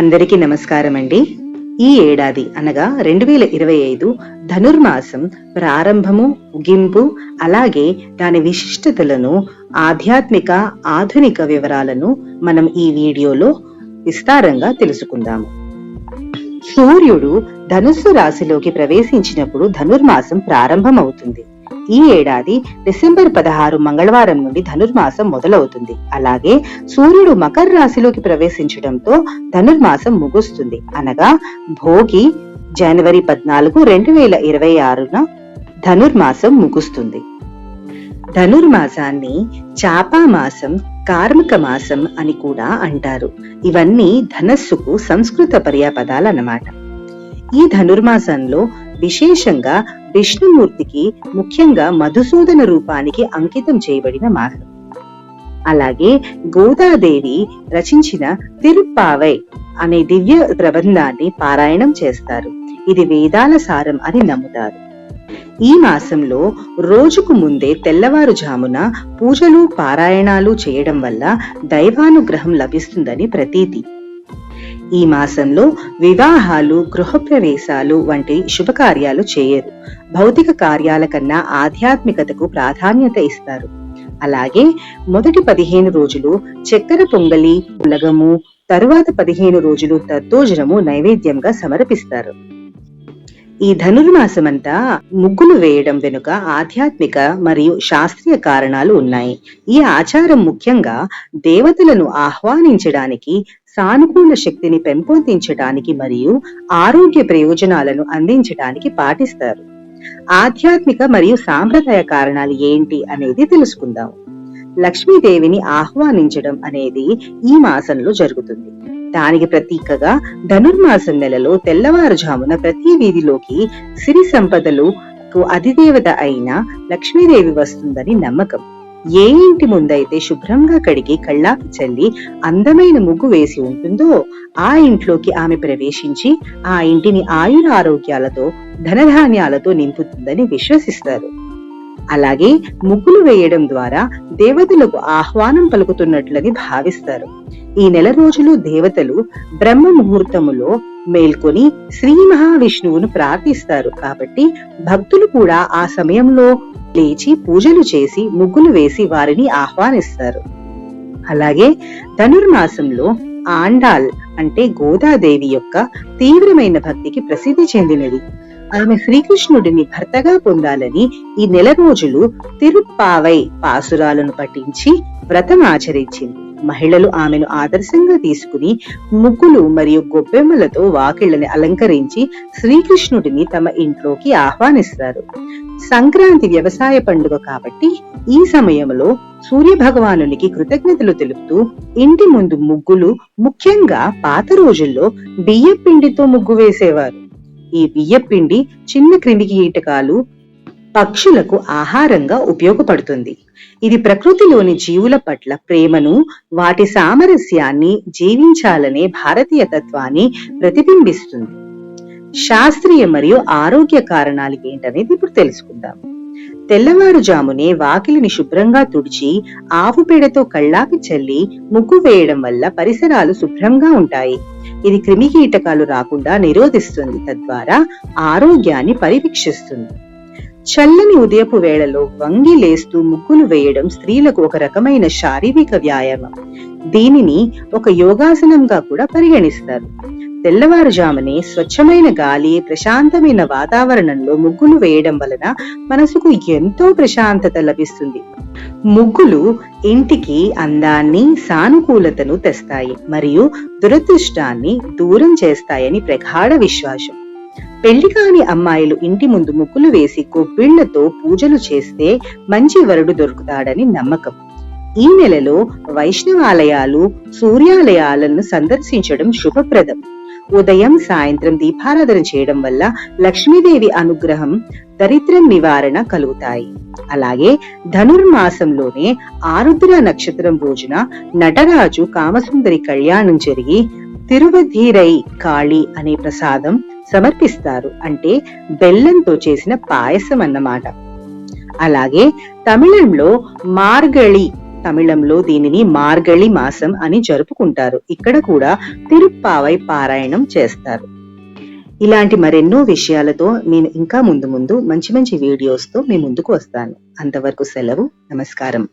అందరికీ నమస్కారం అండి. ఈ ఏడాది అనగా 2025 ధనుర్మాసం ప్రారంభము, ముగింపు, అలాగే దాని విశిష్టతలను, ఆధ్యాత్మిక, ఆధునిక వివరాలను మనం ఈ వీడియోలో విస్తారంగా తెలుసుకుందాము. సూర్యుడు ధనుస్సు రాశిలోకి ప్రవేశించినప్పుడు ధనుర్మాసం ప్రారంభమవుతుంది. ఈ ఏడాది డిసెంబర్ 16 మంగళవారం నుండి ధనుర్మాసం మొదలవుతుంది. అలాగే సూర్యుడు మకర రాశిలోకి ప్రవేశించడంతో ధనుర్మాసం ముగుస్తుంది. అనగా భోగి జనవరి 14, 2026న ధనుర్మాసం ముగుస్తుంది. ధనుర్మాసాన్ని చాపామాసం, కార్మిక మాసం అని కూడా అంటారు. ఇవన్నీ ధనస్సుకు సంస్కృత పర్యాపదాలు అన్నమాట. ఈ ధనుర్మాసంలో విశేషంగా విష్ణుమూర్తికి, ముఖ్యంగా మధుసూదన రూపానికి అంకితం చేయబడిన మాసం. అలాగే గోదాదేవి రచించిన తిరుప్పావై అనే దివ్య ప్రబంధాన్ని పారాయణం చేస్తారు. ఇది వేదాల సారం అని నమ్ముతారు. ఈ మాసంలో రోజుకు ముందే తెల్లవారుజామున పూజలు, పారాయణాలు చేయడం వల్ల దైవానుగ్రహం లభిస్తుందని ప్రతీతి. ఈ మాసంలో వివాహాలు, గృహప్రవేశాలు వంటి శుభకార్యాలు చేయరు. భౌతిక కార్యాల కన్నా ఆధ్యాత్మికతకు ప్రాధాన్యత ఇస్తారు. అలాగే మొదటి 15 రోజులు చక్కెర పొంగలి, పులగము, తరువాత 15 రోజులు దద్దోజనము నైవేద్యంగా సమర్పిస్తారు. ఈ ధనుర్మాసమంతా ముగ్గులు వేయడం వెనుక ఆధ్యాత్మిక మరియు శాస్త్రీయ కారణాలు ఉన్నాయి. ఈ ఆచారం ముఖ్యంగా దేవతలను ఆహ్వానించడానికి, సానుకూల శక్తిని పెంపొందించడానికి మరియు ఆరోగ్య ప్రయోజనాలను అందించడానికి పాటిస్తారు. ఆధ్యాత్మిక మరియు సాంప్రదాయ కారణాలు ఏంటి అనేది తెలుసుకుందాం. లక్ష్మీదేవిని ఆహ్వానించడం అనేది ఈ మాసంలో జరుగుతుంది. దానికి ప్రతీకగా ధనుర్మాసం నెలలో తెల్లవారుజామున ప్రతి వీధిలోకి సిరి సంపదలకు అధిదేవత అయిన లక్ష్మీదేవి వస్తుందని నమ్మకం. ఏ ఇంటి ముందైతే శుభ్రంగా కడిగి కళ్ళాపి చల్లి అందమైన ముగ్గు వేసి ఉంటుందో ఆ ఇంట్లోకి ఆమె ప్రవేశించి ఆ ఇంటిని ఆయురారోగ్యాలతో, ధనధాన్యాలతో నింపుతుందని విశ్వసిస్తారు. అలాగే ముగ్గులు వేయడం ద్వారా దేవతలకు ఆహ్వానం పలుకుతున్నట్లని భావిస్తారు. ఈ నెల రోజులు దేవతలు బ్రహ్మ ముహూర్తములో మేల్కొని శ్రీ మహావిష్ణువును ప్రార్థిస్తారు. కాబట్టి భక్తులు కూడా ఆ సమయంలో లేచి పూజలు చేసి ముగ్గులు వేసి వారిని ఆహ్వానిస్తారు. అలాగే ధనుర్మాసంలో ఆండాల్ అంటే గోదాదేవి యొక్క తీవ్రమైన భక్తికి ప్రసిద్ధి చెందినది. ఆమె శ్రీకృష్ణుడిని భర్తగా పొందాలని ఈ నెల రోజులు తిరుప్పావై పాసురాలను పఠించి వ్రతం ఆచరించింది. మహిళలు ఆమెను ఆదర్శంగా తీసుకుని ముగ్గులు మరియు గొబ్బెమ్మలతో వాకిళ్లని అలంకరించి శ్రీకృష్ణుడిని తమ ఇంట్లోకి ఆహ్వానిస్తారు. సంక్రాంతి వ్యవసాయ పండుగ కాబట్టి ఈ సమయంలో సూర్య భగవానునికి కృతజ్ఞతలు తెలుపుతూ ఇంటి ముందు ముగ్గులు, ముఖ్యంగా పాత రోజుల్లో బియ్యపిండితో ముగ్గు వేసేవారు. ఈ బియ్యపిండి చిన్న క్రిమికీటకాలు, పక్షులకు ఆహారంగా ఉపయోగపడుతుంది. ఇది ప్రకృతిలోని జీవుల పట్ల ప్రేమను, వాటి సామరస్యాన్ని, జీవించాలనే భారతీయ తత్వాన్ని ప్రతిబింబిస్తుంది. శాస్త్రీయ మరియు ఆరోగ్య కారణాలు ఏంటనేది ఇప్పుడు తెలుసుకుందాం. తెల్లవారుజామునే వాకిలిని శుభ్రంగా తుడిచి ఆవు పేడతో కళ్ళాపి చల్లి ముగ్గు వేయడం వల్ల పరిసరాలు శుభ్రంగా ఉంటాయి. ఇది క్రిమికీటకాలు రాకుండా నిరోధిస్తుంది, తద్వారా ఆరోగ్యాన్ని పరిరక్షిస్తుంది. చల్లని ఉదయపు వేళలో వంగి లేస్తూ ముగ్గులు వేయడం స్త్రీలకు ఒక రకమైన శారీరక వ్యాయామం. దీనిని ఒక యోగాసనంగా కూడా పరిగణిస్తారు. తెల్లవారుజామునే స్వచ్ఛమైన గాలి, ప్రశాంతమైన వాతావరణంలో ముగ్గులు వేయడం వలన మనసుకు ఎంతో ప్రశాంతత లభిస్తుంది. ముగ్గులు ఇంటికి అందాన్ని, సానుకూలతను తెస్తాయి మరియు దురదృష్టాన్ని దూరం చేస్తాయని ప్రగాఢ విశ్వాసం. పెళ్లి కాని అమ్మాయిలు ఇంటి ముందు ముగ్గులు వేసి గొబ్బిళ్లతో పూజలు చేస్తే మంచి వరుడు దొరుకుతాడని నమ్మకం. ఈ నెలలో వైష్ణవాలయాలు, సూర్యాలయాలను సందర్శించడం శుభప్రదం. ఉదయం, సాయంత్రం దీపారాధన చేయడం వల్ల లక్ష్మీదేవి అనుగ్రహం, దరిద్రం నివారణ కలుగుతాయి. అలాగే ధనుర్మాసంలోనే ఆరుద్ర నక్షత్రం రోజున నటరాజు కామసుందరి కళ్యాణం జరిగి తిరువధీరై కాళి అనే ప్రసాదం సమర్పిస్తారు. అంటే బెల్లంతో చేసిన పాయసం అన్నమాట. అలాగే తమిళంలో మార్గళి తమిళంలో దీనిని మార్గళి మాసం అని జరుపుకుంటారు. ఇక్కడ కూడా తిరుప్పావై పారాయణం చేస్తారు. ఇలాంటి మరెన్నో విషయాలతో నేను ఇంకా ముందు మంచి మంచి వీడియోస్ తో మీ ముందుకు వస్తాను. అంతవరకు సెలవు. నమస్కారం.